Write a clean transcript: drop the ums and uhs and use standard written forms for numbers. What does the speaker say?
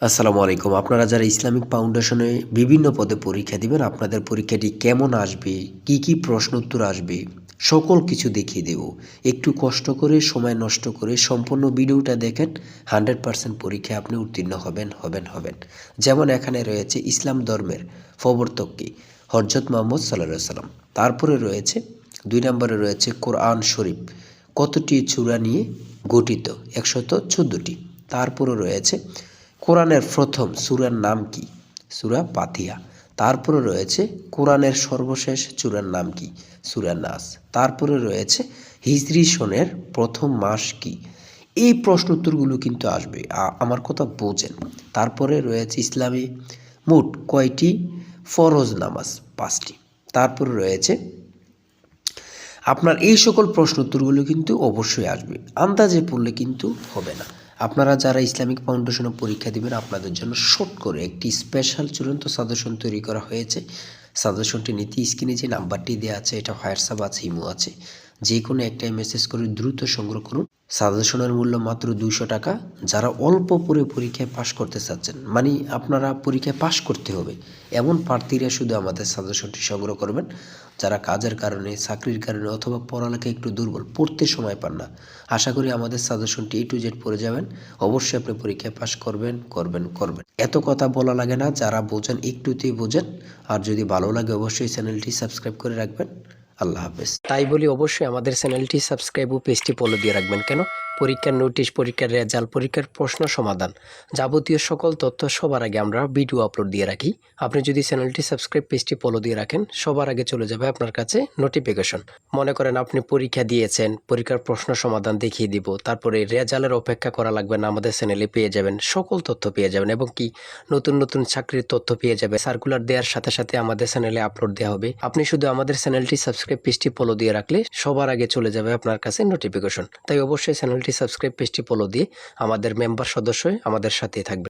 আসসালামু আলাইকুম। আপনারা যারা ইসলামিক ফাউন্ডেশনে বিভিন্ন পদে পরীক্ষা দিবেন, আপনাদের পরীক্ষাটি কেমন আসবে, কি প্রশ্ন উত্তর আসবে, সকল কিছু দেখিয়ে দেব। একটু কষ্ট করে, সময় নষ্ট করে সম্পূর্ণ ভিডিওটা দেখেন, 100% পরীক্ষায় আপনি উত্তীর্ণ হবেন। যেমন এখানে রয়েছে ইসলাম ধর্মের প্রবর্তক কে? হযরত মুহাম্মদ সাল্লাল্লাহু আলাইহি সাল্লাম। তারপরে রয়েছে ২ নম্বরে রয়েছে কোরআন শরীফ কতটি সূরা নিয়ে গঠিত? ১১৪টি। তারপরে রয়েছে কোরআনের প্রথম সূরার নাম কি? সূরা ফাতিহা। তারপরে রয়েছে কোরআনের সর্বশেষ সূরার নাম কি? সূরা নাস। তারপরে রয়েছে হিজরি সনের প্রথম মাস কি? এই প্রশ্ন উত্তরগুলো কিন্তু আসবে, আমার কথা বোঝেন। তারপরে রয়েছে ইসলামে মোট কয়টি ফরজ নামাজ? 5টি। তারপরে রয়েছে আপনার এই সকল প্রশ্ন উত্তরগুলো কিন্তু অবশ্যই আসবে, আন্দাজে পড়লে কিন্তু হবে না। আপনারা যারা ইসলামিক ফাউন্ডেশনে পরীক্ষা দিবেন, আপনাদের জন্য শর্ট করে একটি স্পেশাল চূড়ান্ত সাজেশন তৈরি করা হয়েছে। সাজেশনটি নিতে স্ক্রিনে যে নাম্বারটি দেওয়া আছে, এটা হোয়াটসঅ্যাপ আছে, ইমো আছে, যে কোনো একটাই মেসেজ করে দ্রুত সংগ্রহ করুন। সাজেশনের মূল্য মাত্র 200 টাকা। যারা অল্প পড়ে পরীক্ষায় পাশ করতে চাচ্ছেন, মানে আপনারা পরীক্ষায় পাশ করতে হবে এমন প্রার্থীরা শুধু আমাদের সাজেশনটি সংগ্রহ করবেন। যারা কাজের কারণে, চাকরির কারণে অথবা পড়ালেখায় একটু দুর্বল, পড়তে সময় পান না, আশা করি আমাদের সাজেশনটি A to Z পড়ে যাবেন। অবশ্যই আপনি পরীক্ষায় পাশ করবেন। এত কথা বলা লাগে না, যারা বোঝেন একটুতেই বোঝেন। আর যদি ভালো লাগে অবশ্যই চ্যানেলটি সাবস্ক্রাইব করে রাখবেন। আল্লাহ হাফেজ। তাই বলি অবশ্যই আমাদের চ্যানেলটি সাবস্ক্রাইব ও পেজটি ফলো দিয়ে রাখবেন। কেন? পরীক্ষার নোটিশ, পরীক্ষার রেজাল্ট, পরীক্ষার প্রশ্ন সমাধান, যাবতীয় সকল তথ্য সবার আগে আমরা ভিডিও আপলোড দিয়ে রাখি। আপনি যদি চ্যানেলটি সাবস্ক্রাইব, পেজটি ফলো দিয়ে রাখেন, সবার আগে চলে যাবে আপনার কাছে নোটিফিকেশন। মনে করেন আপনি পরীক্ষা দিয়েছেন, পরীক্ষার প্রশ্ন সমাধান দেখিয়ে দিব, তারপরে রেজাল্টের অপেক্ষা করা লাগবে না, আমাদের চ্যানেলে পেয়ে যাবেন, সকল তথ্য পেয়ে যাবেন এবং কি নতুন চাকরির তথ্য পেয়ে যাবে। সার্কুলার দেওয়ার সাথে সাথে আমাদের চ্যানেলে আপলোড দেওয়া হবে। আপনি শুধু আমাদের চ্যানেলটি সাবস্ক্রাইব, পেজটি ফলো দিয়ে রাখলে সবার আগে চলে যাবে আপনার কাছে নোটিফিকেশন। তাই অবশ্যই চ্যানেলটি সাবস্ক্রাইব, পেজটি ফলো দিয়ে আমাদের মেম্বার সদস্য হয়ে আমাদের সাথেই থাকবে।